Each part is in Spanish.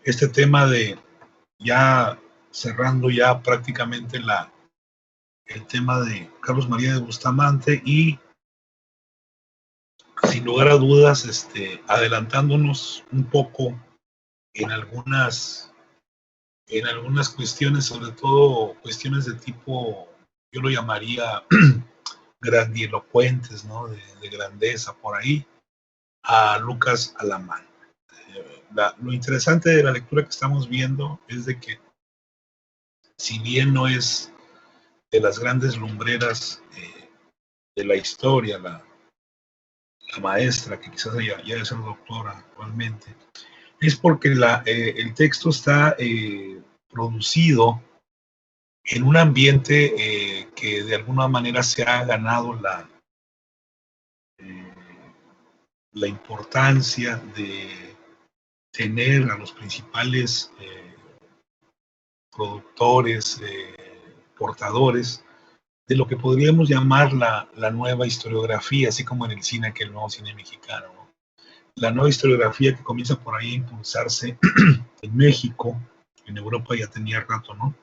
este tema de ya cerrando ya prácticamente el tema de Carlos María de Bustamante y sin lugar a dudas, adelantándonos un poco en en algunas cuestiones, sobre todo cuestiones de tipo, yo lo llamaría grandilocuentes, ¿no? De grandeza por ahí, a Lucas Alamán. Lo interesante de la lectura que estamos viendo es de que, si bien no es de las grandes lumbreras de la historia, la maestra, que quizás ya es doctora actualmente, es porque el texto está producido en un ambiente que de alguna manera se ha ganado eh, la importancia de tener a los principales productores, portadores de lo que podríamos llamar la nueva historiografía, así como en el cine, que el nuevo cine mexicano, ¿no? La nueva historiografía que comienza por ahí a impulsarse en México, en Europa ya tenía rato, ¿no?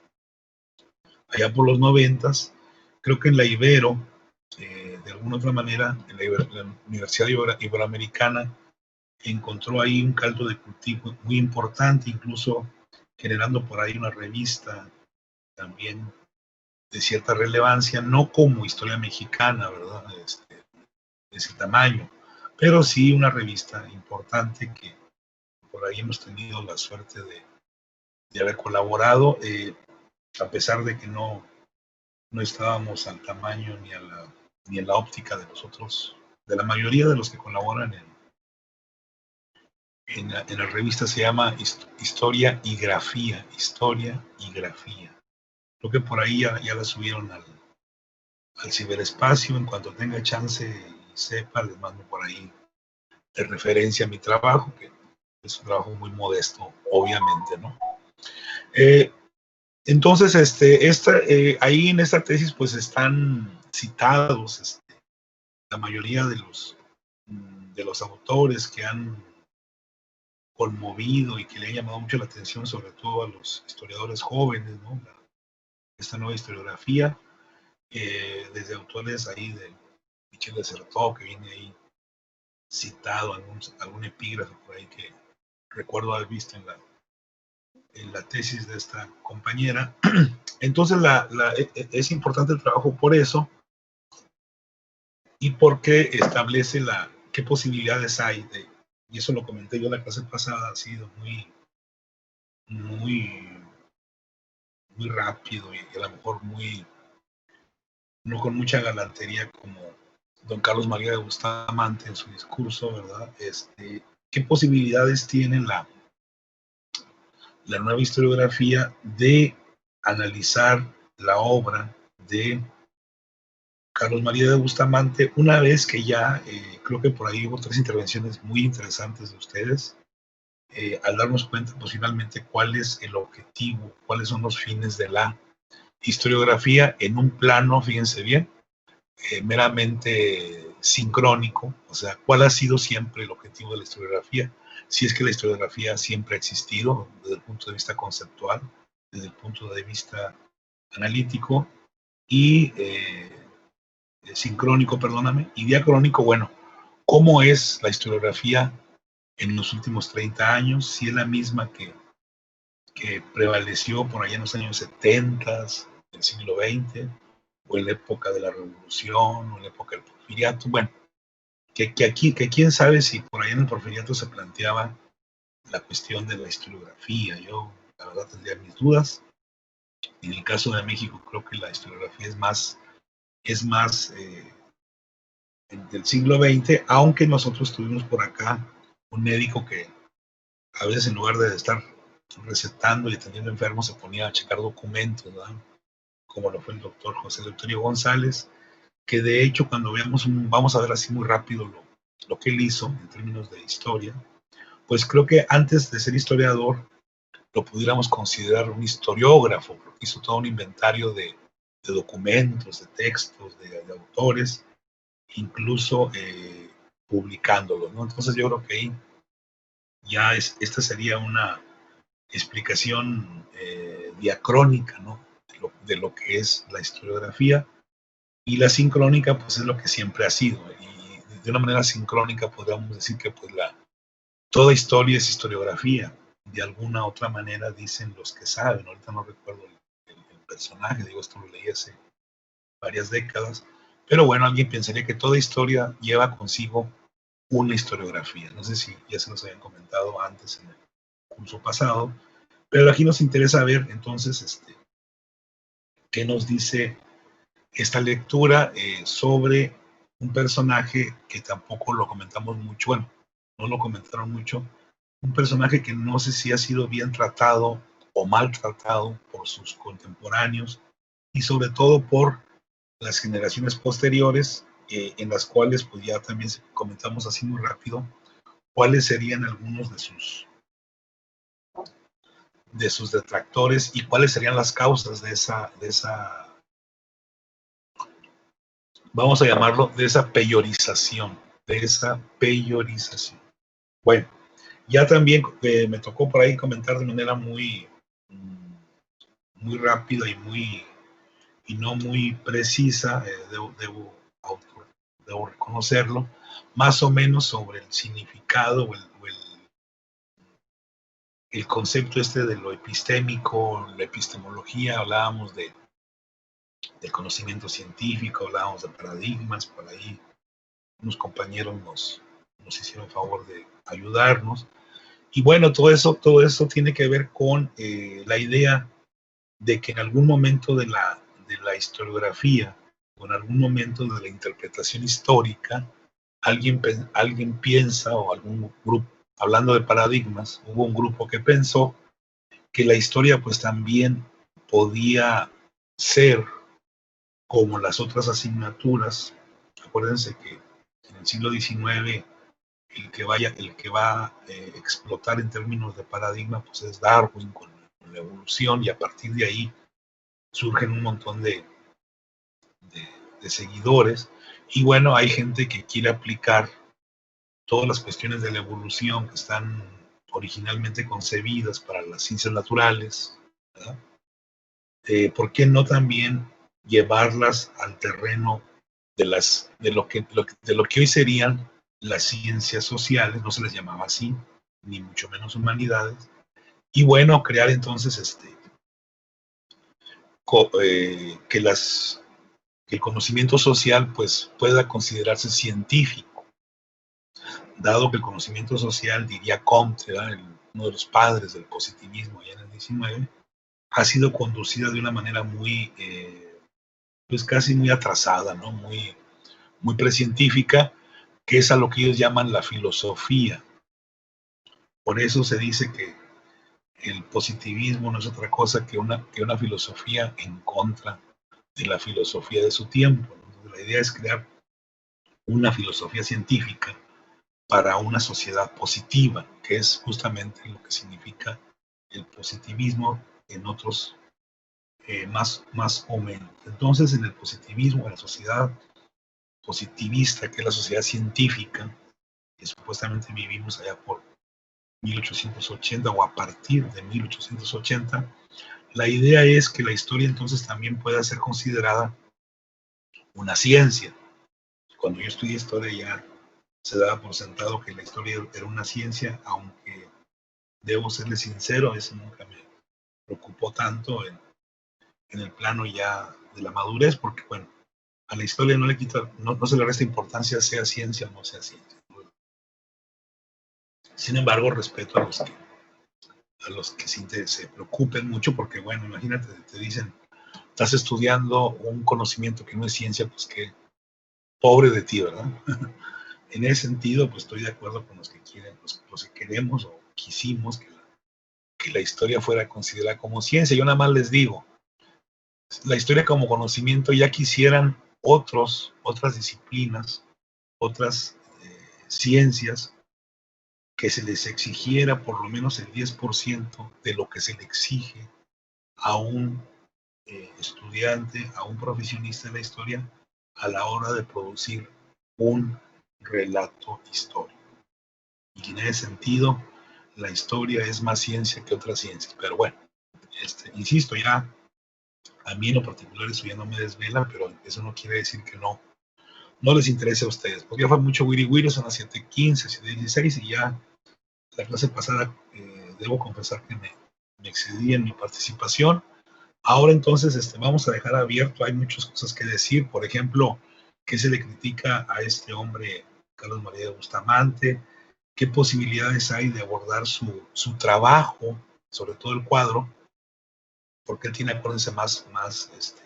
Allá por los 90, creo que en la Ibero, de alguna otra manera, en la Universidad Iberoamericana, encontró ahí un caldo de cultivo muy importante, incluso generando por ahí una revista también de cierta relevancia, no como historia mexicana, ¿verdad? De ese tamaño, pero sí una revista importante que por ahí hemos tenido la suerte de haber colaborado, a pesar de que no estábamos al tamaño ni en la óptica de los otros, de la mayoría de los que colaboran en la revista. Se llama Historia y Grafía, Historia y Grafía. Creo que por ahí ya la subieron al ciberespacio. En cuanto tenga chance y sepa, les mando por ahí de referencia a mi trabajo, que es un trabajo muy modesto, obviamente, ¿no? Eh, entonces, ahí en esta tesis, pues están citados la mayoría de los autores que han conmovido y que le han llamado mucho la atención, sobre todo a los historiadores jóvenes, ¿no? Esta nueva historiografía, desde autores ahí de Michel de Certeau, que viene ahí citado, algún epígrafe por ahí que recuerdo haber visto en la tesis de esta compañera. Entonces, es importante el trabajo por eso, y porque establece qué posibilidades hay y eso lo comenté yo la clase pasada, ha sido muy, muy rápido y a lo mejor no con mucha galantería como don Carlos María de Bustamante en su discurso, ¿verdad? ¿Qué posibilidades tiene la nueva historiografía de analizar la obra de Carlos María de Bustamante una vez que ya, creo que por ahí hubo 3 intervenciones muy interesantes de ustedes, al darnos cuenta pues finalmente cuál es el objetivo, cuáles son los fines de la historiografía en un plano, fíjense bien, meramente sincrónico, o sea, cuál ha sido siempre el objetivo de la historiografía, si es que la historiografía siempre ha existido desde el punto de vista conceptual, desde el punto de vista analítico y sincrónico, perdóname, y diacrónico. Bueno, ¿cómo es la historiografía en los últimos 30 años? Si es la misma que prevaleció por allá en los años 70 del siglo XX, o en la época de la Revolución, o en la época del Porfiriato. Bueno, que quién sabe si por allá en el Porfiriato se planteaba la cuestión de la historiografía. Yo, la verdad, tendría mis dudas. En el caso de México, creo que la historiografía es más del siglo XX, aunque nosotros tuvimos por acá un médico que a veces, en lugar de estar recetando y atendiendo enfermos, se ponía a checar documentos, ¿verdad? Como lo fue el doctor José Deuterio González, que de hecho, cuando vamos a ver así muy rápido lo que él hizo en términos de historia, pues creo que antes de ser historiador lo pudiéramos considerar un historiógrafo, porque hizo todo un inventario de documentos, de textos, de autores, incluso publicándolos, ¿no? Entonces yo creo que ahí esta sería explicación diacrónica, ¿no? De lo que es la historiografía, y la sincrónica pues es lo que siempre ha sido, y de una manera sincrónica podríamos decir que pues toda historia es historiografía, de alguna otra manera dicen los que saben. Ahorita no recuerdo el personaje, digo, esto lo leí hace varias décadas, pero bueno, alguien pensaría que toda historia lleva consigo una historiografía. No sé si ya se los habían comentado antes en el curso pasado, pero aquí nos interesa ver entonces qué nos dice esta lectura sobre un personaje que tampoco lo comentamos mucho, bueno, no lo comentaron mucho, un personaje que no sé si ha sido bien tratado o maltratado por sus contemporáneos y sobre todo por las generaciones posteriores, en las cuales pues ya también comentamos así muy rápido cuáles serían algunos de sus detractores y cuáles serían las causas de esa, vamos a llamarlo, de esa peyorización, Bueno, ya también me tocó por ahí comentar de manera muy rápida y no muy precisa, debo reconocerlo, más o menos sobre el significado el concepto de lo epistémico, la epistemología. Hablábamos del conocimiento científico, hablábamos de paradigmas. Por ahí unos compañeros nos hicieron favor de ayudarnos. Y bueno, todo eso tiene que ver con la idea de que en algún momento de la historiografía, o en algún momento de la interpretación histórica, alguien piensa, o algún grupo, hablando de paradigmas, hubo un grupo que pensó que la historia pues también podía ser como las otras asignaturas. Acuérdense que en el siglo XIX el que va a explotar en términos de paradigma pues es Darwin con la evolución, y a partir de ahí surgen un montón de seguidores. Y bueno, hay gente que quiere aplicar todas las cuestiones de la evolución que están originalmente concebidas para las ciencias naturales, ¿verdad? ¿Por qué no también llevarlas al terreno de lo que hoy serían las ciencias sociales? No se les llamaba así, ni mucho menos humanidades. Y bueno, crear entonces que el conocimiento social pues pueda considerarse científico, dado que el conocimiento social, diría Comte, uno de los padres del positivismo allá en el 19, ha sido conducida de una manera pues casi muy atrasada, ¿no? Muy precientífica, que es a lo que ellos llaman la filosofía. Por eso se dice que el positivismo no es otra cosa que una filosofía en contra de la filosofía de su tiempo. La idea es crear una filosofía científica para una sociedad positiva, que es justamente lo que significa el positivismo en otros más o menos. Entonces, en el positivismo, en la sociedad positivista, que es la sociedad científica, que supuestamente vivimos allá por 1880 o a partir de 1880, la idea es que la historia entonces también pueda ser considerada una ciencia. Cuando yo estudié historia ya se daba por sentado que la historia era una ciencia, aunque debo serle sincero, eso nunca me preocupó tanto en el plano ya de la madurez, porque bueno, a la historia no se le resta importancia, sea ciencia o no sea ciencia. Sin embargo, respeto a los que sí se preocupen mucho, porque bueno, imagínate, te dicen, estás estudiando un conocimiento que no es ciencia, pues que pobre de ti, ¿verdad? En ese sentido, pues estoy de acuerdo con los que quieren, los que queremos o quisimos que la historia fuera considerada como ciencia. Yo nada más les digo, la historia como conocimiento ya quisieran otras disciplinas, otras ciencias, que se les exigiera por lo menos el 10% de lo que se le exige a un estudiante, a un profesionista de la historia, a la hora de producir un relato histórico. Y en ese sentido, la historia es más ciencia que otras ciencias. Pero bueno, insisto, ya a mí en lo particular eso ya no me desvela, pero eso no quiere decir que no les interese a ustedes. Porque ya fue mucho wiri wiri, son las 7:15, 7:16 y ya la clase pasada debo confesar que me excedí en mi participación. Ahora entonces vamos a dejar abierto, hay muchas cosas que decir, por ejemplo, qué se le critica a este hombre, Carlos María de Bustamante, qué posibilidades hay de abordar su trabajo, sobre todo el cuadro, porque él tiene, acuérdense,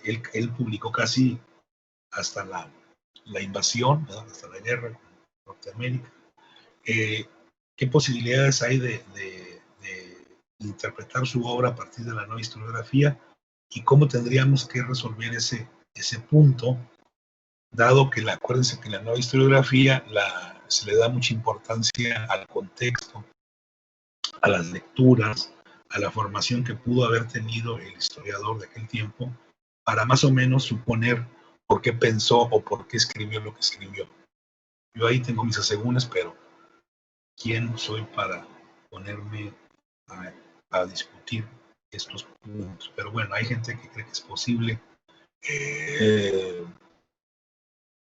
él publicó casi hasta la invasión, ¿verdad? Hasta la guerra con Norteamérica. ¿Qué posibilidades hay de interpretar su obra a partir de la nueva historiografía y cómo tendríamos que resolver ese punto, dado que acuérdense que en la nueva historiografía se le da mucha importancia al contexto, a las lecturas, a la formación que pudo haber tenido el historiador de aquel tiempo, para más o menos suponer por qué pensó o por qué escribió lo que escribió. Yo ahí tengo mis asegúnes, pero ¿quién soy para ponerme a discutir estos puntos? Pero bueno, hay gente que cree que es posible.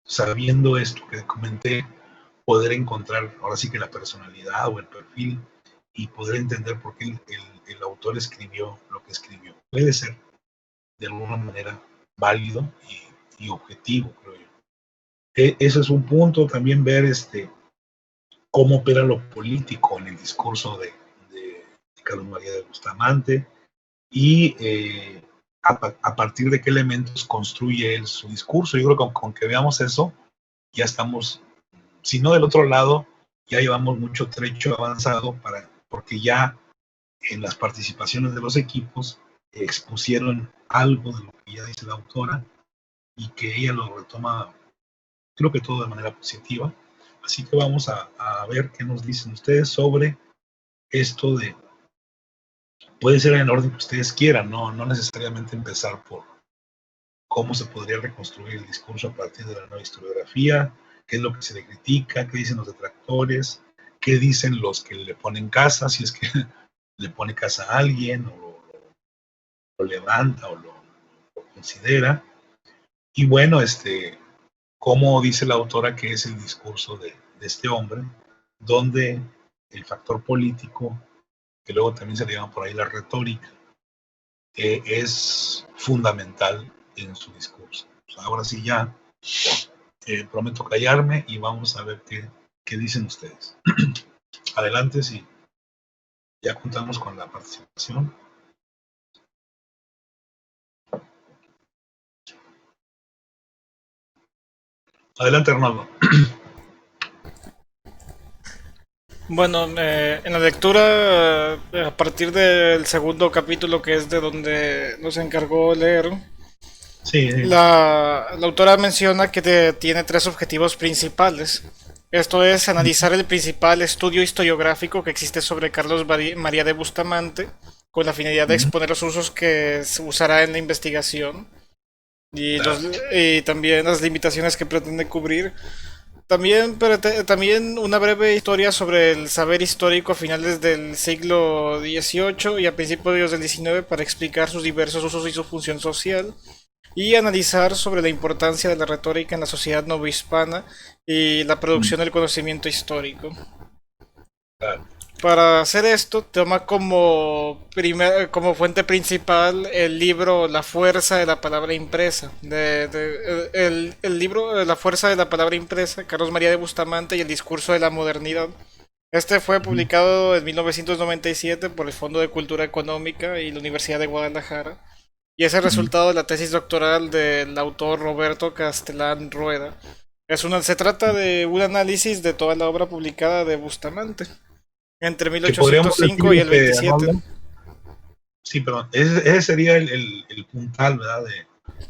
Sabiendo esto que comenté, poder encontrar ahora sí que la personalidad o el perfil y poder entender por qué el autor escribió lo que escribió. Puede ser de alguna manera válido y objetivo, creo yo. Ese es un punto. También ver cómo opera lo político en el discurso de Carlos María de Bustamante y a partir de qué elementos construye él su discurso. Yo creo que con que veamos eso, ya estamos, si no del otro lado, ya llevamos mucho trecho avanzado porque ya en las participaciones de los equipos expusieron algo de lo que ya dice la autora y que ella lo retoma, creo que todo de manera positiva. Así que vamos a ver qué nos dicen ustedes sobre esto puede ser en el orden que ustedes quieran, no necesariamente empezar por cómo se podría reconstruir el discurso a partir de la nueva historiografía, qué es lo que se le critica, qué dicen los detractores, qué dicen los que le ponen casa, si es que le pone casa a alguien o lo levanta o lo considera. Y bueno, cómo dice la autora que es el discurso de este hombre, donde el factor político, que luego también se le llama por ahí la retórica, es fundamental en su discurso. Pues ahora sí ya prometo callarme y vamos a ver qué dicen ustedes. Adelante, si ya contamos con la participación. Adelante, Arnaldo. Bueno, en la lectura, a partir del segundo capítulo, que es de donde nos encargó leer, Sí, la autora menciona que tiene tres objetivos principales. Esto es analizar el principal estudio historiográfico que existe sobre Carlos María de Bustamante, con la finalidad de exponer los usos que se usará en la investigación y, claro. y también las limitaciones que pretende cubrir. También, también una breve historia sobre el saber histórico a finales del siglo XVIII y a principios del XIX para explicar sus diversos usos y su función social. Y analizar sobre la importancia de la retórica en la sociedad novohispana y la producción del conocimiento histórico. Claro. Para hacer esto, toma como fuente principal el libro La fuerza de la palabra impresa. El libro La fuerza de la palabra impresa, Carlos María de Bustamante y el discurso de la modernidad. Este fue publicado en 1997 por el Fondo de Cultura Económica y la Universidad de Guadalajara. Y es el resultado de la tesis doctoral del autor Roberto Castellán Rueda. Se trata de un análisis de toda la obra publicada de Bustamante entre Que podríamos 1805 y el 27. Sí, perdón. Ese sería el puntal, ¿verdad?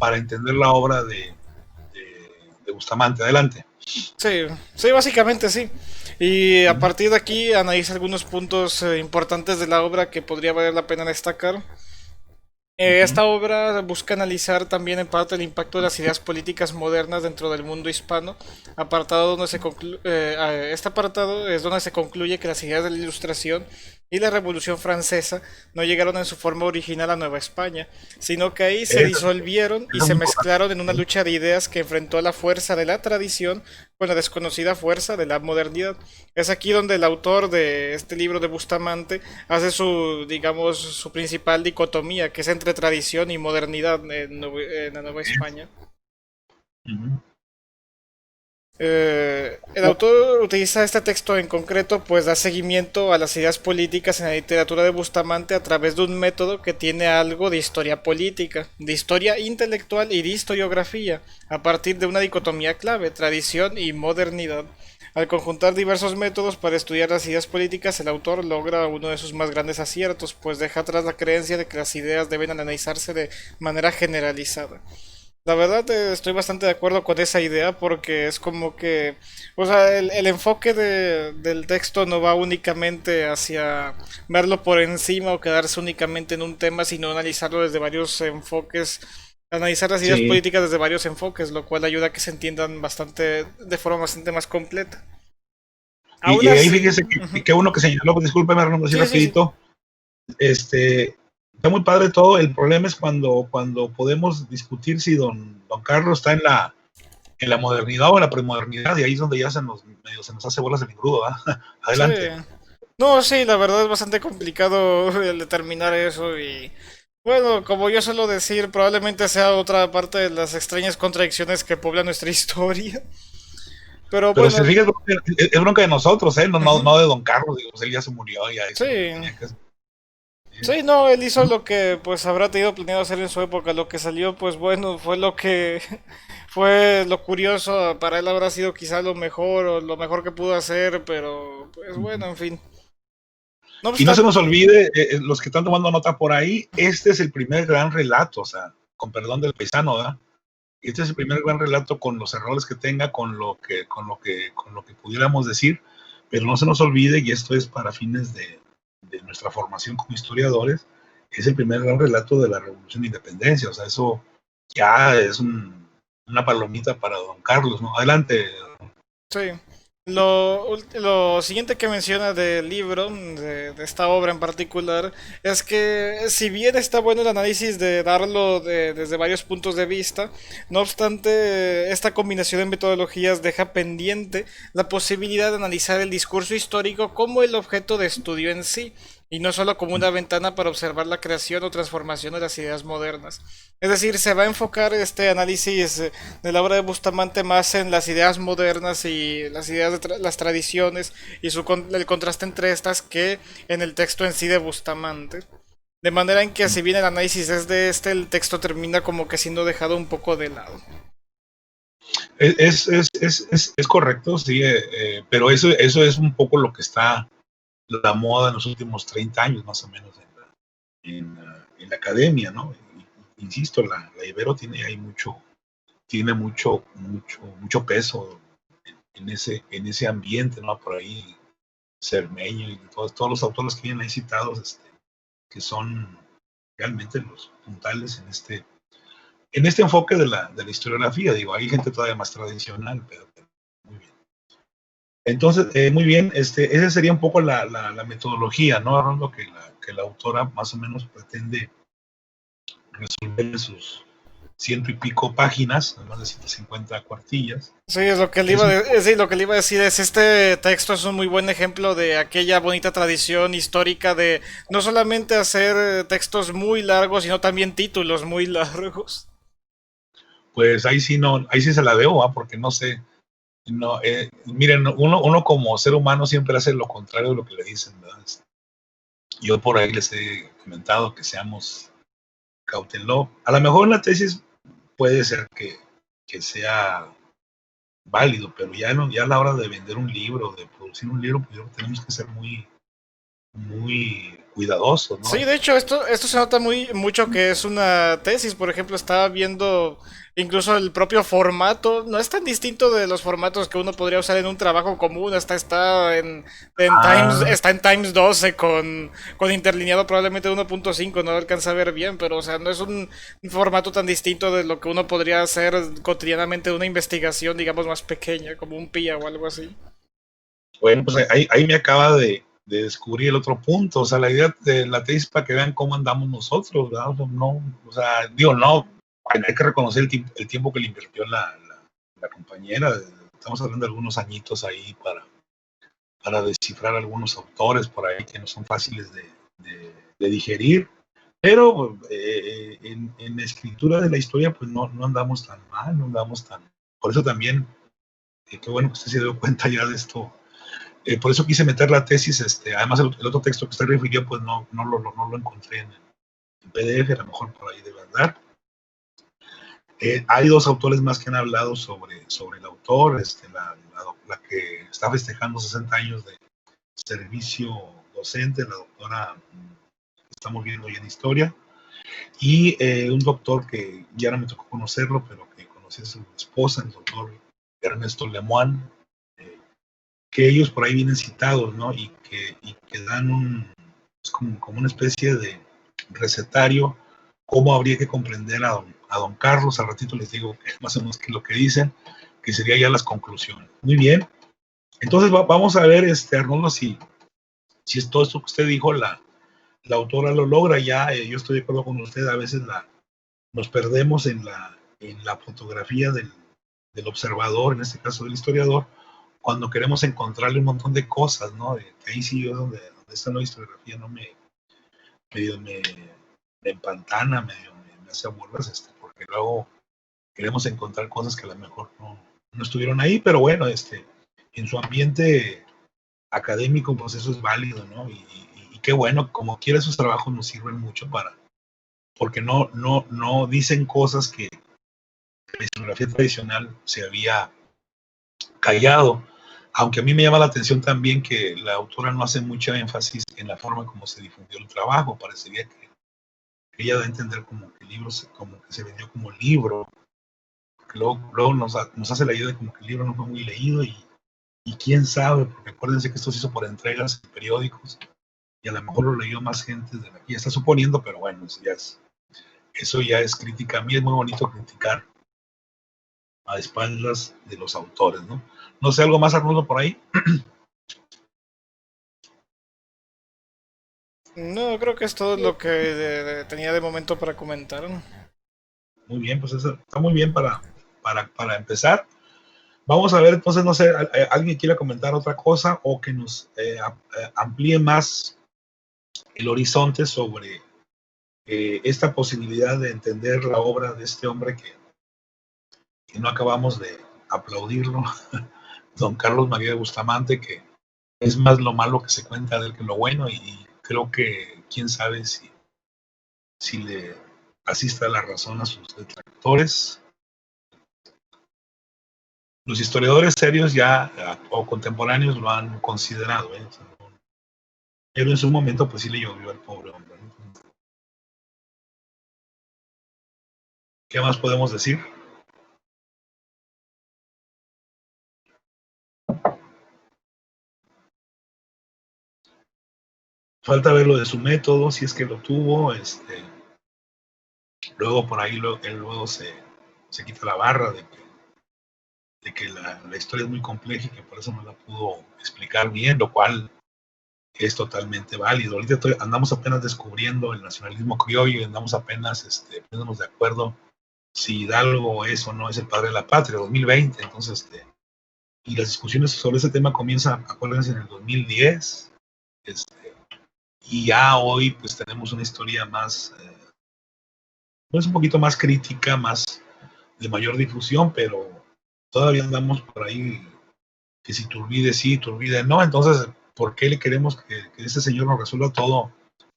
Para entender la obra de Bustamante. Adelante. Sí, sí, básicamente sí. Y a partir de aquí analiza algunos puntos importantes de la obra que podría valer la pena destacar. Esta obra busca analizar también en parte el impacto de las ideas políticas modernas dentro del mundo hispano. Este apartado es donde se concluye que las ideas de la Ilustración y la Revolución Francesa no llegaron en su forma original a Nueva España, sino que ahí se Eso, disolvieron y es se muy importante. mezclaron en una ¿Sí? lucha de ideas que enfrentó a la fuerza de la tradición con la desconocida fuerza de la modernidad. Es aquí donde el autor de este libro de Bustamante hace su, digamos, su principal dicotomía, que es entre tradición y modernidad en la Nueva España. Ujú. El autor utiliza este texto en concreto, pues da seguimiento a las ideas políticas en la literatura de Bustamante a través de un método que tiene algo de historia política, de historia intelectual y de historiografía, a partir de una dicotomía clave, tradición y modernidad. Al conjuntar diversos métodos para estudiar las ideas políticas, el autor logra uno de sus más grandes aciertos, pues deja atrás la creencia de que las ideas deben analizarse de manera generalizada. La verdad, estoy bastante de acuerdo con esa idea porque es como que, o sea, el enfoque del texto no va únicamente hacia verlo por encima o quedarse únicamente en un tema, sino analizarlo desde varios enfoques, analizar las ideas Sí, políticas desde varios enfoques, lo cual ayuda a que se entiendan bastante, de forma bastante más completa. Aún y ahí así, fíjese que uno que señaló, pues, discúlpeme, Arnoldo, así sí, sí, sí. rapidito, está muy padre todo. El problema es cuando podemos discutir si don Carlos está en la modernidad o en la premodernidad, y ahí es donde ya medio se nos hace bolas el engrudo, ¿eh? Sí. Adelante. No, sí, la verdad es bastante complicado el determinar eso y bueno, como yo suelo decir, probablemente sea otra parte de las extrañas contradicciones que poblan nuestra historia. Pero Pero se bueno, fija, es bronca de nosotros, ¿eh? No, no, ujú, no de don Carlos, digo, pues él ya se murió, ya sí, hizo lo que tenía que hacer. sí, no, él hizo lo que pues habrá tenido planeado hacer en su época, lo que salió pues bueno, fue lo que fue lo curioso, para él habrá sido quizá lo mejor o lo mejor que pudo hacer, pero pues bueno, en fin. No Y no se obstante, nos olvide, los que están tomando nota por ahí, este es el primer gran relato, o sea, con perdón del paisano, ¿verdad? Este es el primer gran relato con los errores que tenga, con lo que pudiéramos decir, pero no se nos olvide, y esto es para fines de nuestra formación como historiadores, es el primer gran relato de la Revolución de Independencia, o sea, eso ya es una palomita para don Carlos, ¿no? Adelante. sí. Lo siguiente que menciona del libro, de esta obra en particular, es que si bien está bueno el análisis de darlo desde varios puntos de vista, no obstante, esta combinación de metodologías deja pendiente la posibilidad de analizar el discurso histórico como el objeto de estudio en sí, y no solo como una ventana para observar la creación o transformación de las ideas modernas. Es decir, se va a enfocar este análisis de la obra de Bustamante más en las ideas modernas y las ideas de las tradiciones y el contraste entre estas que en el texto en sí de Bustamante. De manera en que si bien el análisis es de este, el texto termina como que siendo dejado un poco de lado. Es correcto, sí, pero eso es un poco lo que está la moda en los últimos 30 años, más o menos, en la academia, ¿no? Insisto, la Ibero tiene ahí mucho peso en ese ambiente, ¿no? Por ahí, Cermeño y todos los autores que vienen ahí citados, que son realmente los puntales en este enfoque de la historiografía. Digo, hay gente todavía más tradicional, pero muy bien. Entonces, muy bien, esa sería un poco la metodología, ¿no? Arnoldo, que la autora más o menos pretende resolver en sus ciento y pico páginas, más de 150 cuartillas. Sí, es lo que le Es iba un, sí, lo que le iba a decir es este texto es un muy buen ejemplo de aquella bonita tradición histórica de no solamente hacer textos muy largos, sino también títulos muy largos. pues ahí sí no, ahí sí se la debo, ¿eh? Porque no sé, no, miren, uno como ser humano siempre hace lo contrario de lo que le dicen, ¿verdad? Yo por ahí les he comentado que seamos cautelosos. A lo mejor la tesis puede ser que sea válido, pero ya, no, ya a la hora de vender un libro, de producir un libro, pues tenemos que ser muy cuidadosos, ¿no? Sí, de hecho, esto se nota mucho que es una tesis. Por ejemplo, estaba viendo incluso el propio formato. No es tan distinto de los formatos que uno podría usar en un trabajo común. Hasta Ah, está en Times 12 con interlineado probablemente 1.5. No lo alcanza a ver bien, pero o sea, no es un formato tan distinto de lo que uno podría hacer cotidianamente de una investigación, digamos, más pequeña, como un PIA o algo así. bueno, pues ahí me acaba de descubrir el otro punto. O sea, la idea de la tesis para que vean cómo andamos nosotros, ¿verdad? No, o sea, digo, no, hay que reconocer el tiempo que le invirtió la compañera. Estamos hablando de algunos añitos ahí para descifrar algunos autores por ahí que no son fáciles de digerir. Pero en la escritura de la historia, pues no andamos tan mal, no andamos tan... Por eso también, qué bueno que usted se dio cuenta ya de esto. Por eso quise meter la tesis. Además, el otro texto que usted refirió, pues no lo encontré en PDF, a lo mejor por ahí debe andar. Hay dos autores más que han hablado sobre el autor, la que está festejando 60 años de servicio docente, la doctora, estamos viendo hoy en historia, y un doctor que ya no me tocó conocerlo, pero que conocí a su esposa, el doctor Ernesto Lemoine, que ellos por ahí vienen citados, ¿no? Y que dan es como una especie de recetario, cómo habría que comprender a don Carlos. Al ratito les digo más o menos que lo que dicen, que sería ya las conclusiones. Muy bien. Entonces vamos a ver, Arnoldo, si es todo esto que usted dijo, la autora lo logra ya. Yo estoy de acuerdo con usted, a veces nos perdemos en la fotografía del observador, en este caso del historiador, cuando queremos encontrarle un montón de cosas, ¿no? Que ahí sí yo donde esta nueva historiografía no medio me empantana, medio me hace aburras, porque luego queremos encontrar cosas que a lo mejor no estuvieron ahí, pero bueno, en su ambiente académico, pues eso es válido, ¿no? Y qué bueno, como quiera, esos trabajos nos sirven mucho porque no dicen cosas que la historiografía tradicional se había callado. Aunque a mí me llama la atención también que la autora no hace mucho énfasis en la forma como se difundió el trabajo. Parecería que ella da a entender como que el libro como que se vendió como libro, que luego nos hace la idea de como que el libro no fue muy leído y quién sabe, porque acuérdense que esto se hizo por entregas en periódicos y a lo mejor lo leyó más gente de la que ya está suponiendo, pero bueno, eso ya es crítica. A mí es muy bonito criticar a espaldas de los autores, ¿no? No sé, algo más, Arnoldo, por ahí. No, creo que es todo lo que tenía de momento para comentar. Muy bien, pues eso está muy bien para empezar. Vamos a ver, entonces, no sé, alguien quiera comentar otra cosa o que nos amplíe más el horizonte sobre esta posibilidad de entender la obra de este hombre que no acabamos de aplaudirlo, don Carlos María de Bustamante, que es más lo malo que se cuenta de él que lo bueno, y creo que quién sabe si le asista la razón a sus detractores. Los historiadores serios ya o contemporáneos lo han considerado, ¿eh? Pero en su momento pues sí le llovió al pobre hombre, ¿no? ¿Qué más podemos decir? Falta ver lo de su método, si es que lo tuvo. Luego por ahí él luego se quita la barra de que la historia es muy compleja y que por eso no la pudo explicar bien, lo cual es totalmente válido. Ahorita andamos apenas descubriendo el nacionalismo criollo y andamos apenas poniéndonos de acuerdo si Hidalgo es o no es el padre de la patria, 2020. Entonces, y las discusiones sobre ese tema comienzan, acuérdense, en el 2010. Y ya hoy pues tenemos una historia más, pues un poquito más crítica, más de mayor difusión, pero todavía andamos por ahí que si Turbide sí, Turbide no. Entonces, ¿por qué le queremos que este señor nos resuelva todo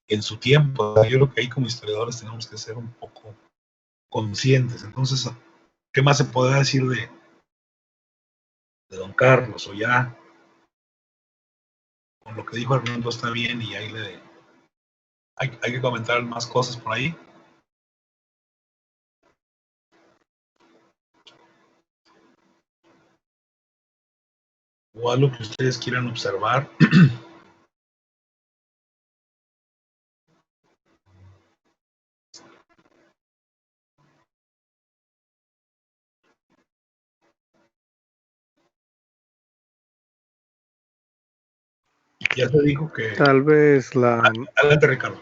en su tiempo? Yo creo que ahí como historiadores tenemos que ser un poco conscientes. Entonces, ¿qué más se podrá decir de don Carlos? O ya con lo que dijo Arnoldo está bien y ahí hay que comentar más cosas por ahí. O algo que ustedes quieran observar. Ya se dijo que... Tal vez la Adelante, Ricardo.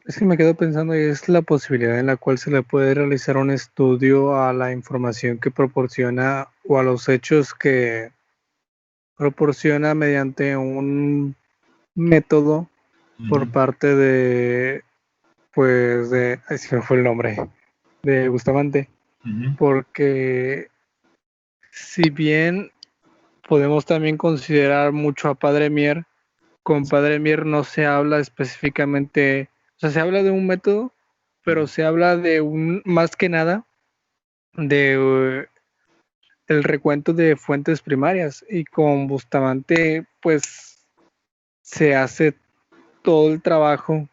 es que me quedo pensando y es la posibilidad en la cual se le puede realizar un estudio a la información que proporciona o a los hechos que proporciona mediante un método por parte de, pues, ay, se me fue el nombre, de Bustamante, porque si bien podemos también considerar mucho a Padre Mier, con Padre Mier no se habla específicamente, o sea, se habla de un método, pero se habla de más que nada, de el recuento de fuentes primarias, y con Bustamante, pues, se hace todo el trabajo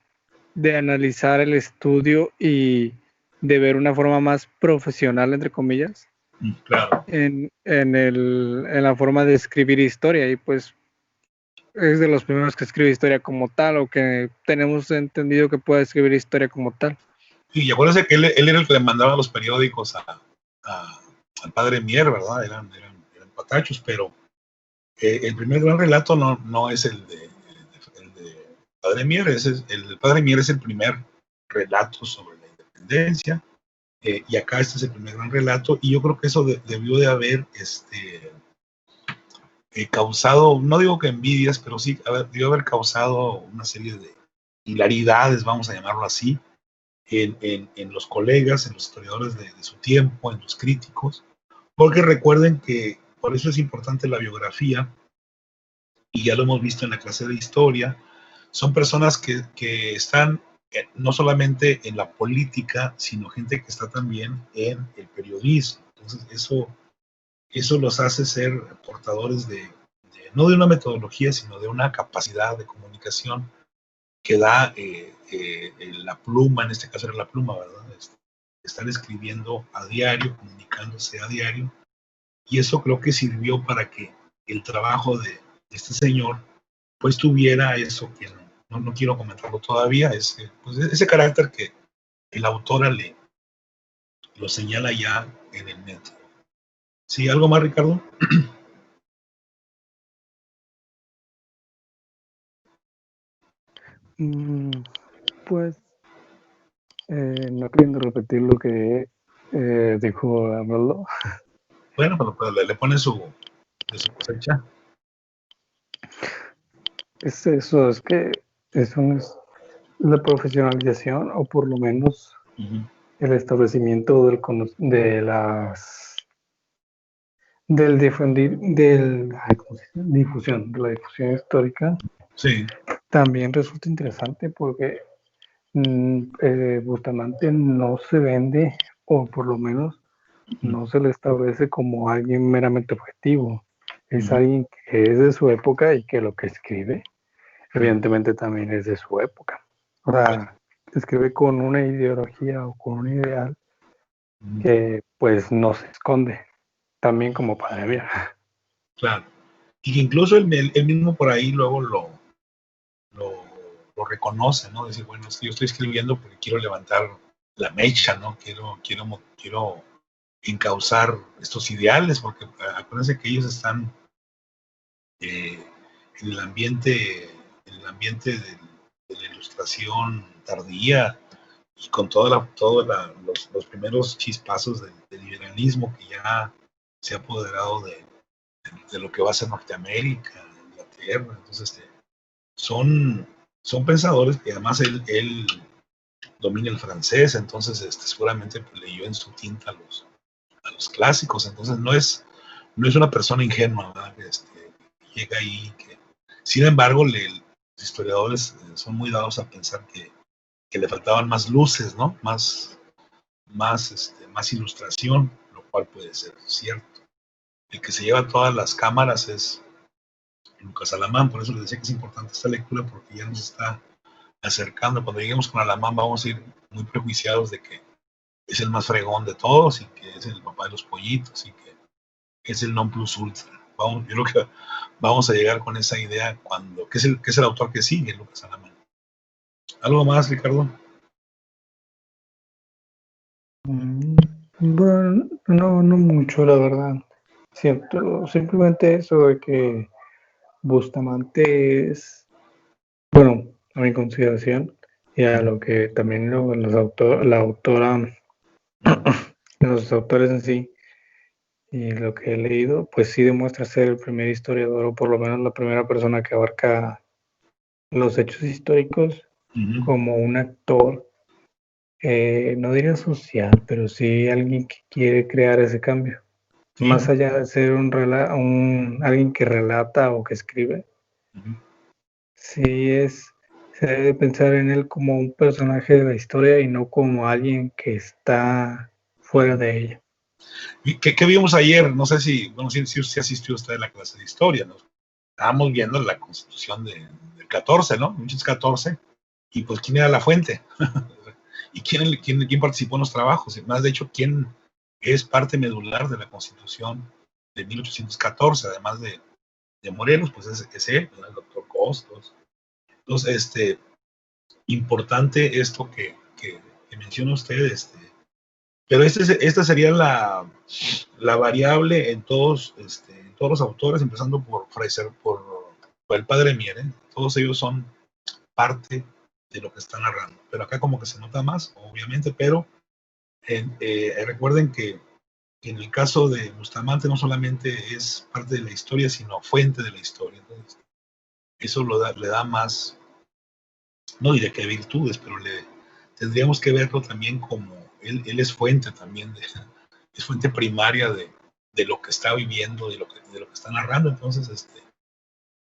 de analizar el estudio y de ver una forma más profesional, entre comillas, Claro. en la forma de escribir historia, y pues es de los primeros que escribe historia como tal, o que tenemos entendido que puede escribir historia como tal. Y acuérdense que él era el que le mandaba los periódicos al padre Mier, ¿verdad? Eran patachos, pero el primer gran relato no es el de padre Mier, el padre Mier es el primer relato sobre la independencia, y acá este es el primer gran relato, y yo creo que eso debió de haber causado, no digo que envidias, pero sí debió haber causado una serie de hilaridades, vamos a llamarlo así, en los colegas, en los historiadores de su tiempo, en los críticos, porque recuerden que por eso es importante la biografía, y ya lo hemos visto en la clase de historia, son personas que están no solamente en la política, sino gente que está también en el periodismo. Entonces eso los hace ser portadores no de una metodología, sino de una capacidad de comunicación que da la pluma, en este caso era la pluma, ¿verdad? Estar escribiendo a diario, comunicándose a diario, y eso creo que sirvió para que el trabajo de este señor pues tuviera eso que no quiero comentarlo todavía, ese carácter que el autor lo señala ya en el método. ¿Sí? ¿Algo más, Ricardo? Pues no queriendo repetir lo que dijo Arnoldo. Bueno, pues le pone de su cosecha. Es eso, es que eso es la profesionalización, o por lo menos el establecimiento del difundir, difusión, de la difusión histórica. Sí. También resulta interesante porque Bustamante no se vende, o por lo menos no se le establece como alguien meramente objetivo. Es alguien que es de su época y que lo que escribe, evidentemente, también es de su época. O sea, escribe con una ideología o con un ideal que pues no se esconde, también como Padre Mier. Claro. Y que incluso él mismo por ahí luego lo reconoce, ¿no? Decir, bueno, es que yo estoy escribiendo porque quiero levantar la mecha, ¿no? Quiero encauzar estos ideales, porque acuérdense que ellos están en el ambiente de la ilustración tardía, y con todos los primeros chispazos del liberalismo que ya se ha apoderado de lo que va a ser Norteamérica, Inglaterra. Entonces, son pensadores que además él domina el francés, entonces seguramente pues, leyó en su tinta a los clásicos, entonces no es una persona ingenua, ¿verdad? Llega ahí, sin embargo, los historiadores son muy dados a pensar que le faltaban más luces, ¿no? Más ilustración, lo cual puede ser cierto. El que se lleva todas las cámaras es Lucas Alamán, por eso les decía que es importante esta lectura, porque ya nos está acercando. Cuando lleguemos con Alamán vamos a ir muy prejuiciados de que es el más fregón de todos y que es el papá de los pollitos y que es el non plus ultra. Yo creo que vamos a llegar con esa idea que es el autor que sigue, Lucas Alamán. ¿Algo más, Ricardo? Bueno, no mucho, la verdad. Siento simplemente eso de que Bustamante es, bueno, a mi consideración, y a lo que también la autora, los autores en sí, y lo que he leído, pues sí demuestra ser el primer historiador, o por lo menos la primera persona que abarca los hechos históricos como un actor, no diría social, pero sí alguien que quiere crear ese cambio. Sí. Más allá de ser alguien que relata o que escribe, sí se debe pensar en él como un personaje de la historia y no como alguien que está fuera de ella. ¿Qué vimos ayer? No sé si usted asistió usted a la clase de historia, ¿no? Estábamos viendo la constitución del 14, ¿no? 1914, y pues quién era la fuente y quién participó en los trabajos, y más de hecho, quién es parte medular de la constitución de 1814, además de Morelos, pues es él, el doctor Costos. Entonces, importante esto que menciona usted, pero esta sería la variable en todos los autores, empezando por Fraser, por el padre Mier, todos ellos son parte de lo que está narrando, pero acá como que se nota más, obviamente, pero recuerden que en el caso de Bustamante no solamente es parte de la historia, sino fuente de la historia. Entonces, eso le da más, no diré que virtudes, pero tendríamos que verlo también como él es fuente también, es fuente primaria de lo que está viviendo, de lo que está narrando. Entonces,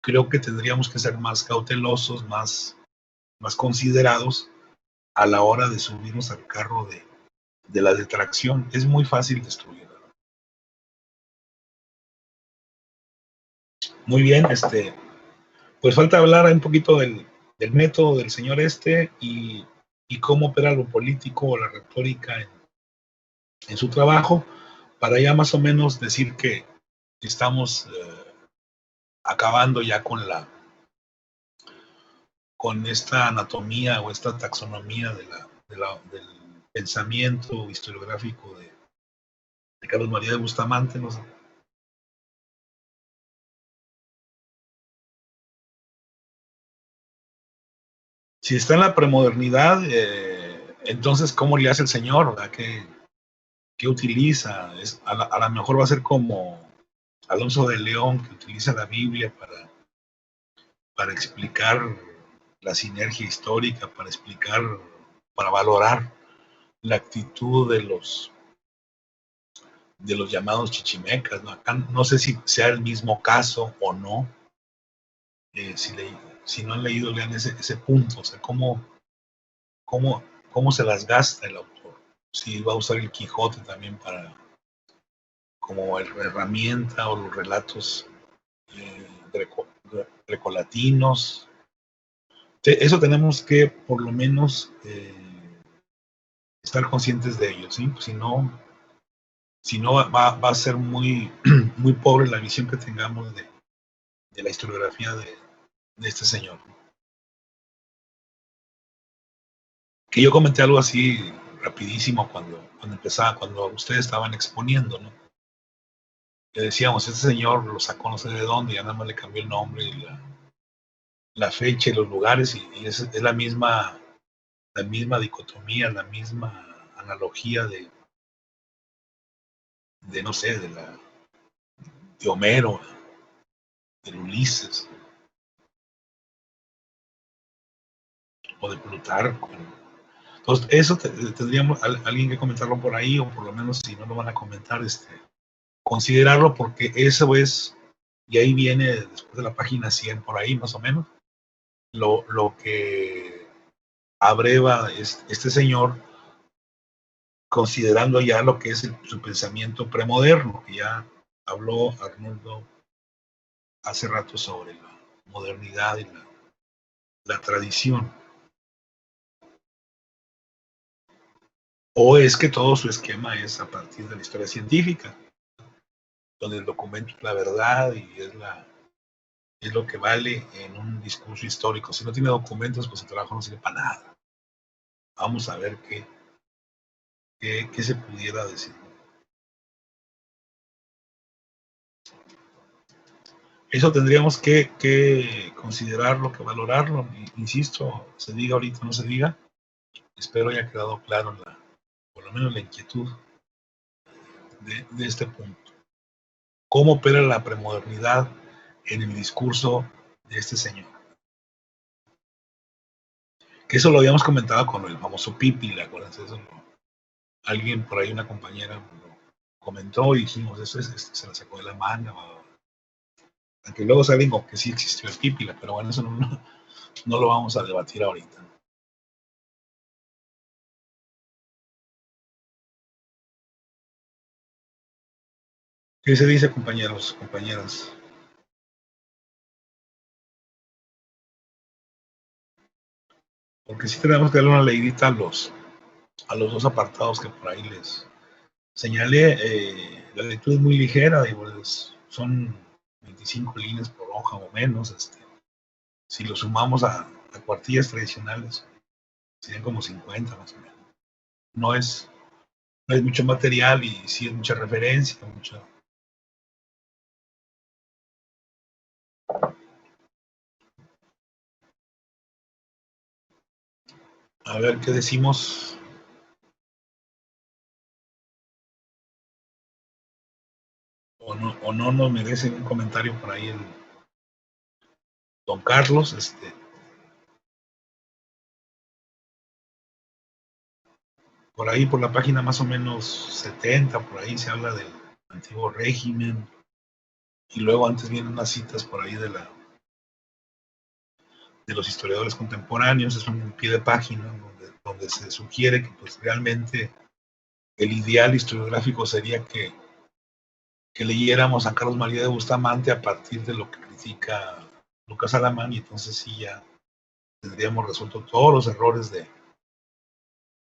creo que tendríamos que ser más cautelosos, más considerados a la hora de subirnos al carro de la detracción. Es muy fácil destruirla. Muy bien, pues falta hablar un poquito del método del señor y cómo opera lo político o la retórica en su trabajo, para ya más o menos decir que estamos acabando ya con esta anatomía o esta taxonomía del pensamiento historiográfico de Carlos María de Bustamante. No sé. Si está en la premodernidad, entonces, ¿cómo le hace el señor? ¿Qué utiliza? A lo mejor va a ser como Alonso de León, que utiliza la Biblia para explicar la sinergia histórica, para valorar la actitud de los llamados chichimecas, ¿no? Acá no sé si sea el mismo caso o no. Si no han leído, lean ese punto, o sea, cómo se las gasta el autor. Si va a usar el Quijote también como herramienta, o los relatos grecolatinos. Eso tenemos que por lo menos estar conscientes de ello, ¿sí? Si no va a ser muy, muy pobre la visión que tengamos de la historiografía de este señor. Que yo comenté algo así rapidísimo cuando empezaba, cuando ustedes estaban exponiendo, ¿no? Que decíamos, este señor lo sacó no sé de dónde, ya nada más le cambió el nombre y la fecha y los lugares, y es la misma dicotomía, la misma analogía no sé, de Homero, de Ulises, o de Plutarco. Entonces, eso tendríamos alguien que comentarlo por ahí, o por lo menos si no lo van a comentar, considerarlo, porque eso es, y ahí viene después de la página 100 por ahí más o menos, lo que abreva este señor, considerando ya lo que es su pensamiento premoderno, que ya habló Arnoldo hace rato sobre la modernidad y la tradición. O es que todo su esquema es a partir de la historia científica, donde el documento es la verdad y es lo que vale en un discurso histórico. Si no tiene documentos, pues el trabajo no sirve para nada. Vamos a ver qué se pudiera decir. Eso tendríamos que considerarlo, que valorarlo. Insisto, se diga ahorita o no se diga, espero haya quedado claro por lo menos la inquietud de este punto. ¿Cómo opera la premodernidad en el discurso de este señor? Que eso lo habíamos comentado con el famoso Pipi, ¿le acuerdas? Eso alguien por ahí, una compañera, lo comentó y dijimos, eso se la sacó de la manga. Aunque luego salen con que sí existió el Pipi, pero bueno, eso no lo vamos a debatir ahorita. ¿Qué se dice, compañeros, compañeras? Porque sí tenemos que darle una leidita a los dos apartados que por ahí les señalé. La lectura es muy ligera, digo, son 25 líneas por hoja o menos. Si lo sumamos a cuartillas tradicionales, serían como 50 más o menos. No es, no es mucho material y sí es mucha referencia, mucha. A ver qué decimos. O no nos merece un comentario por ahí el don Carlos. Por ahí, por la página más o menos 70, por ahí se habla del antiguo régimen. Y luego antes vienen unas citas por ahí de los historiadores contemporáneos. Es un pie de página donde se sugiere que pues realmente el ideal historiográfico sería que leyéramos a Carlos María de Bustamante a partir de lo que critica Lucas Alamán, y entonces sí ya tendríamos resuelto todos los errores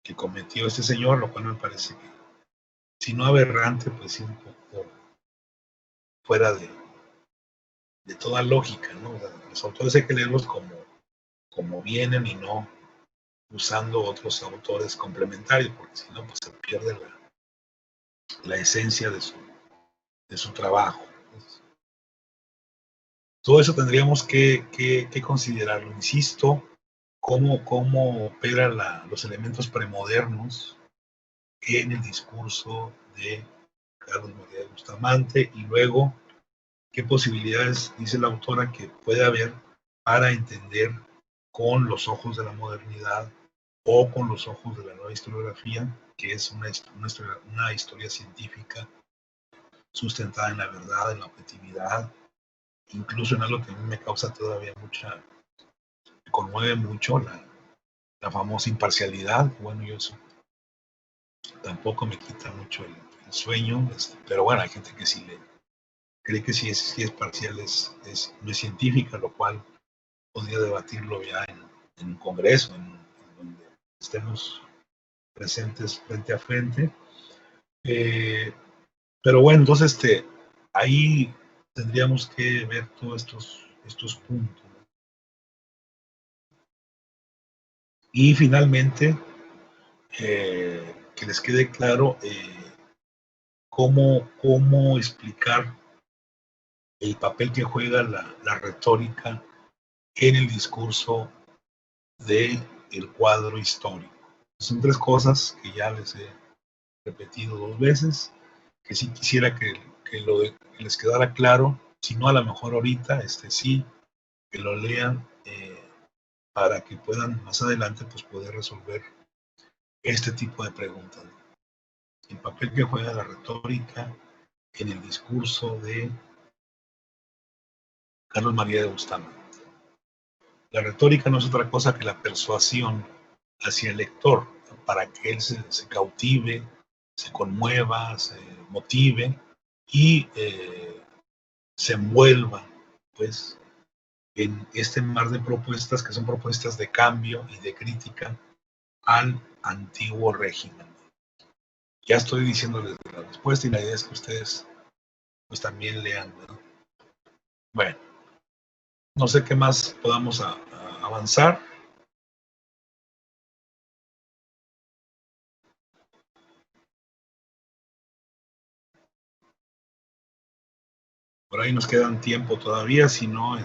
que cometió este señor, lo cual me parece que, si no aberrante, pues sí un poco fuera de toda lógica, ¿no? O sea, los autores hay que leerlos como vienen y no usando otros autores complementarios, porque si no, pues se pierde la esencia de su trabajo. Entonces, todo eso tendríamos que considerarlo. Insisto, cómo operan los elementos premodernos en el discurso de Carlos María de Bustamante, y luego qué posibilidades dice la autora que puede haber para entender con los ojos de la modernidad o con los ojos de la nueva historiografía, que es una historia científica sustentada en la verdad, en la objetividad, incluso en algo que a mí me causa todavía me conmueve mucho, la famosa imparcialidad. Bueno, yo eso tampoco me quita mucho el sueño, pero bueno, hay gente que sí cree que si es parcial no es científica, lo cual podría debatirlo ya en un congreso, en donde estemos presentes frente a frente. Eh, pero bueno, entonces ahí tendríamos que ver todos estos puntos. Y finalmente, que les quede claro cómo explicar el papel que juega la retórica en el discurso del cuadro histórico. Son tres cosas que ya les he repetido dos veces, que sí quisiera que les quedara claro, si no a lo mejor ahorita, sí, que lo lean para que puedan más adelante pues poder resolver este tipo de preguntas. El papel que juega la retórica en el discurso de Carlos María de Bustamante. La retórica no es otra cosa que la persuasión hacia el lector para que él se cautive, se conmueva, se motive y se envuelva pues en este mar de propuestas que son propuestas de cambio y de crítica al antiguo régimen. Ya estoy diciéndoles la respuesta y la idea es que ustedes pues también lean, ¿no? Bueno, no sé qué más podamos a avanzar. por ahí nos quedan tiempo todavía, si no,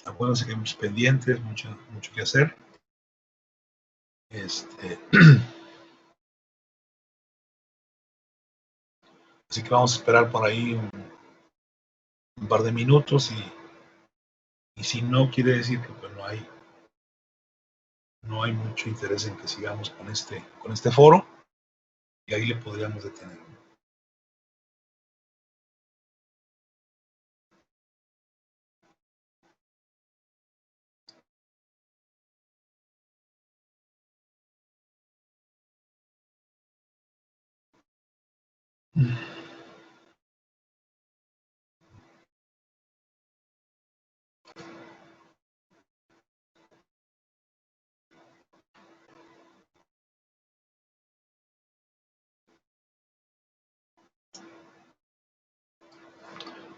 acuérdense que hay muchos pendientes, mucho que hacer. Así que vamos a esperar por ahí un par de minutos y si no, quiere decir que pues no hay mucho interés en que sigamos con este foro, y ahí le podríamos detener.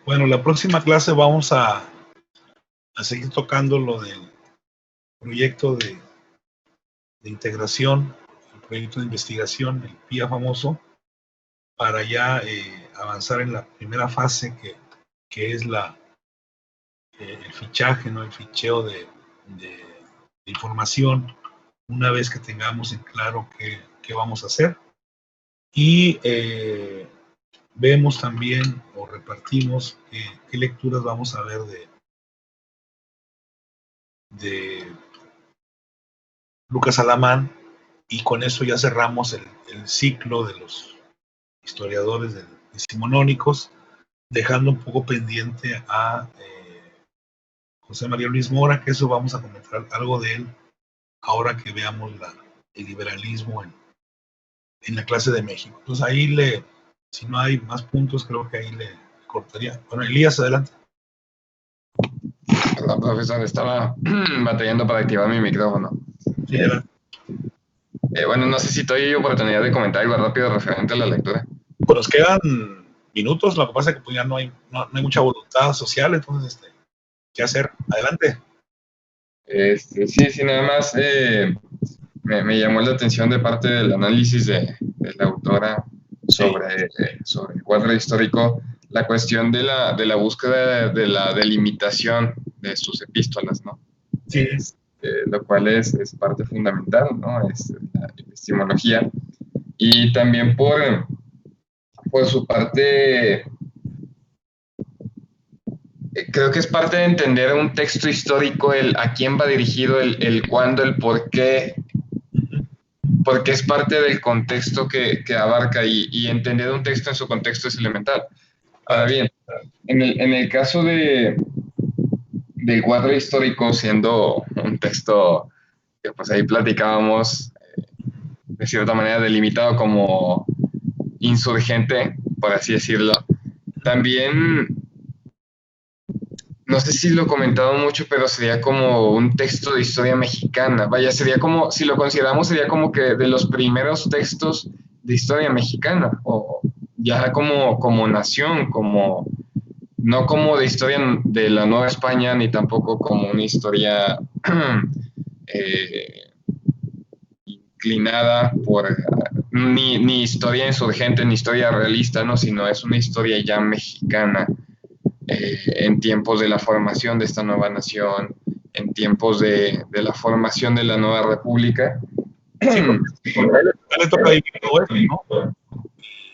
Bueno, la próxima clase vamos a seguir tocando lo del proyecto de integración, el proyecto de investigación, el PIA famoso, para ya avanzar en la primera fase que es el fichaje, ¿no? El ficheo de información, una vez que tengamos en claro qué vamos a hacer. Y vemos también o repartimos qué lecturas vamos a ver de Lucas Alamán, y con eso ya cerramos el ciclo de los historiadores decimonónicos, dejando un poco pendiente a José María Luis Mora, que eso vamos a comentar algo de él ahora que veamos el liberalismo en la clase de México. Entonces ahí si no hay más puntos, creo que ahí le cortaría. Bueno, Elías, adelante. Perdón, profesor, estaba batallando para activar mi micrófono. Sí, adelante. Bueno, no sé si te doy oportunidad de comentar algo rápido referente a la lectura. Pues nos quedan minutos, lo que pasa es que pues ya no hay mucha voluntad social, entonces, ¿qué hacer? Adelante. Sí, nada más me llamó la atención de parte del análisis de la autora sobre el cuadro histórico, la cuestión de la búsqueda de la delimitación de sus epístolas, ¿no? Sí. Lo cual es parte fundamental, ¿no? Es la epistemología. Y también por su parte, creo que es parte de entender un texto histórico, el a quién va dirigido, el cuándo, el por qué, porque es parte del contexto que abarca, y entender un texto en su contexto es elemental. Ahora bien, en el caso del cuadro histórico, siendo un texto que pues ahí platicábamos, de cierta manera delimitado como insurgente, por así decirlo, también, no sé si lo he comentado mucho, pero sería como un texto de historia mexicana. Vaya, sería como, si lo consideramos, sería como que de los primeros textos de historia mexicana, o ya como nación, no como de historia de la Nueva España, ni tampoco como una historia inclinada por ni historia insurgente, ni historia realista, ¿no? Sino es una historia ya mexicana, en tiempos de la formación de esta nueva nación, en tiempos de la formación de la nueva república. Sí, le toca vivir todo eso, ¿no?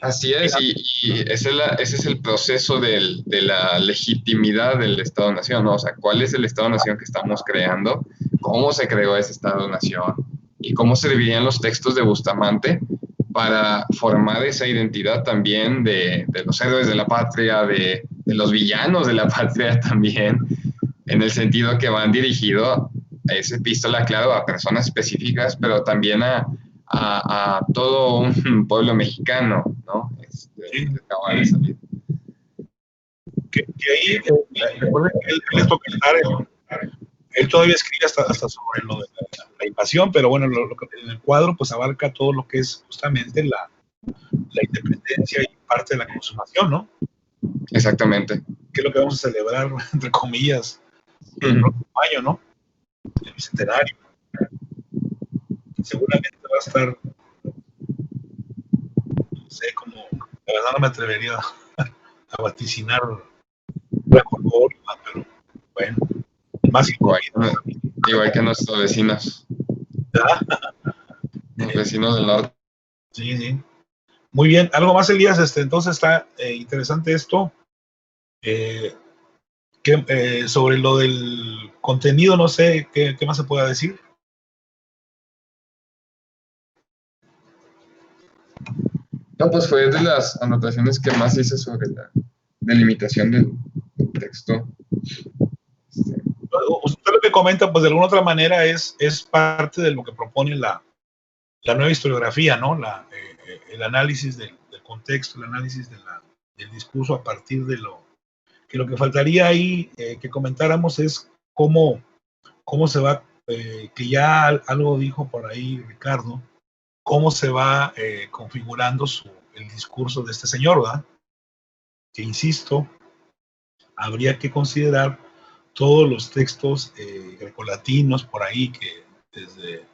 Así es, y ese es el proceso de la legitimidad del Estado-Nación, ¿no? O sea, ¿cuál es el Estado-Nación que estamos creando? ¿Cómo se creó ese Estado-Nación? ¿Y cómo servirían los textos de Bustamante para formar esa identidad también de los héroes de la patria, de los villanos de la patria también, en el sentido que van dirigidos a esa epístola, claro, a personas específicas, pero también a todo un pueblo mexicano, ¿no? Sí. Que acaba de salir. Que ahí, recuerden que él le toca estar, él todavía escribe hasta sobre lo de la invasión, pero bueno, en el cuadro pues abarca todo lo que es justamente la independencia y parte de la consumación, ¿no? Exactamente. Que es lo que vamos a celebrar, entre comillas, el próximo año, ¿no? El bicentenario. Seguramente va a estar, no sé, como, la verdad no me atrevería a vaticinar la Córdoba, pero bueno, más Igual, incógnito. igual que nuestros vecinos, los vecinos del norte. Sí, sí. Muy bien, algo más, Elías. Entonces está interesante esto. Sobre lo del contenido, no sé qué más se pueda decir. No, pues fue de las anotaciones que más hice sobre la delimitación del texto. Usted lo que comenta, pues de alguna otra manera es parte de lo que propone la nueva historiografía, ¿no? El análisis del contexto, el análisis del discurso a partir de lo que faltaría ahí que comentáramos es cómo se va, que ya algo dijo por ahí Ricardo, cómo se va configurando el discurso de este señor, ¿verdad? Que insisto, habría que considerar todos los textos grecolatinos por ahí, que desde,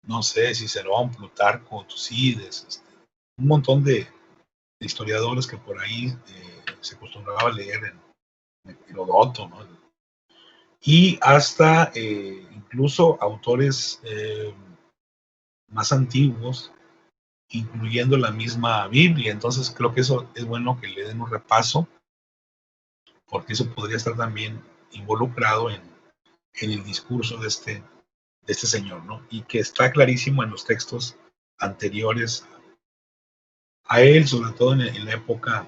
no sé, Cicerón, Plutarco, Tucídides, un montón de historiadores que por ahí se acostumbraba a leer en Herodoto, ¿no? Y hasta incluso autores más antiguos, incluyendo la misma Biblia. Entonces creo que eso es bueno que le den un repaso, porque eso podría estar también involucrado en el discurso de este señor, ¿no? Y que está clarísimo en los textos anteriores a él, sobre todo en la época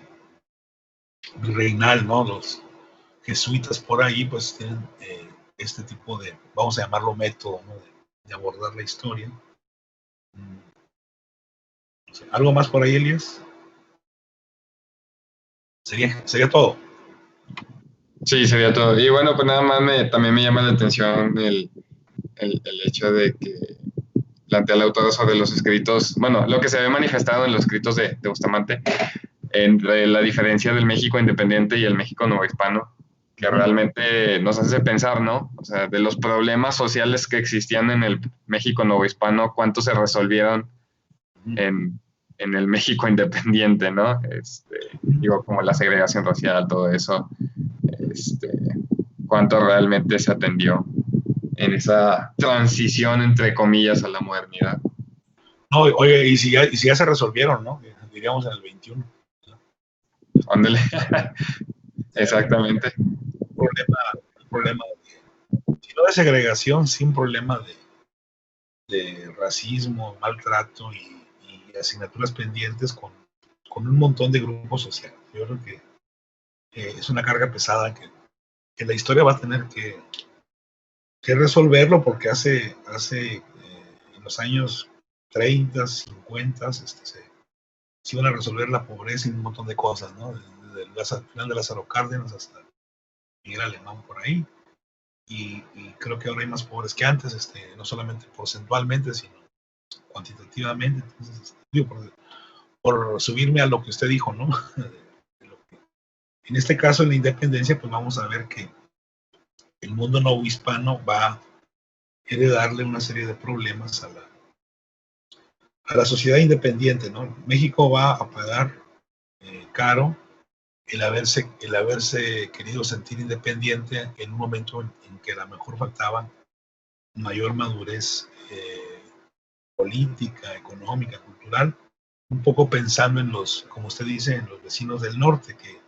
virreinal, ¿no? Los jesuitas por ahí pues tienen este tipo de, vamos a llamarlo método, ¿no? de abordar la historia. ¿Algo más por ahí, Elías? Sería todo. Sí, sería todo. Y bueno, pues nada más también me llama la atención el hecho de que plantea el autor sobre los escritos, bueno, lo que se ve manifestado en los escritos de Bustamante, entre la diferencia del México independiente y el México novohispano, que realmente nos hace pensar, ¿no? O sea, de los problemas sociales que existían en el México novohispano, ¿cuántos se resolvieron en el México independiente, ¿no? Digo, como la segregación racial, todo eso, cuánto realmente se atendió en esa transición, entre comillas, a la modernidad. No, oye, y si ya se resolvieron, ¿no? Diríamos en el 21. Ándale. Exactamente. Problema si no de segregación, sí un problema de racismo, maltrato y asignaturas pendientes con un montón de grupos sociales. Yo creo que es una carga pesada que la historia va a tener que resolverlo, porque hace en los años 30, 50, se iban a resolver la pobreza y un montón de cosas, ¿no? Desde el final de Lázaro Cárdenas hasta Miguel Alemán por ahí. Y creo que ahora hay más pobres que antes, no solamente porcentualmente, sino cuantitativamente. Entonces, digo, por subirme a lo que usted dijo, ¿no? En este caso, en la independencia, pues vamos a ver que el mundo no hispano va a heredarle una serie de problemas a la sociedad independiente, ¿no? México va a pagar caro el haberse querido sentir independiente en un momento en que a lo mejor faltaba mayor madurez política, económica, cultural, un poco pensando en como usted dice, en los vecinos del norte, que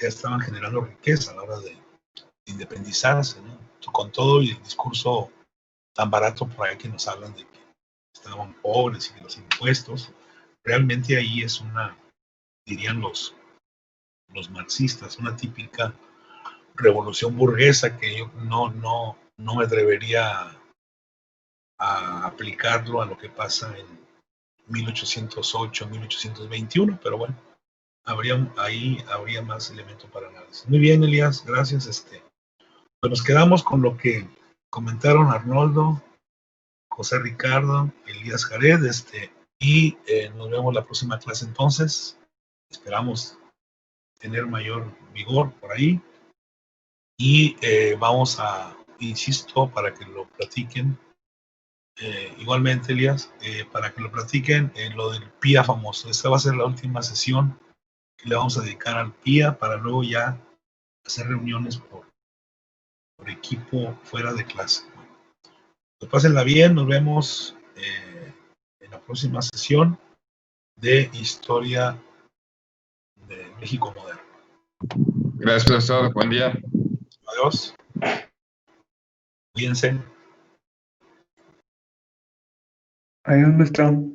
ya estaban generando riqueza a la hora de independizarse, ¿no? Con todo y el discurso tan barato por ahí que nos hablan de que estaban pobres y que los impuestos, realmente ahí es dirían los marxistas, una típica revolución burguesa que yo no me atrevería a aplicarlo a lo que pasa en 1808, 1821, pero bueno, ahí habría más elementos para análisis. Muy bien, Elías, gracias. Pues nos quedamos con lo que comentaron Arnoldo, José Ricardo, Elías Jared, y nos vemos la próxima clase entonces. Esperamos tener mayor vigor por ahí y vamos a, insisto, para que lo platiquen, igualmente Elías, para que lo platiquen lo del PIA famoso. Esta va a ser la última sesión que le vamos a dedicar al PIA, para luego ya hacer reuniones por equipo fuera de clase. Pues pásenla bien, nos vemos en la próxima sesión de Historia de México Moderno. Gracias, profesor. Buen día. Adiós. Cuídense. Adiós, maestro.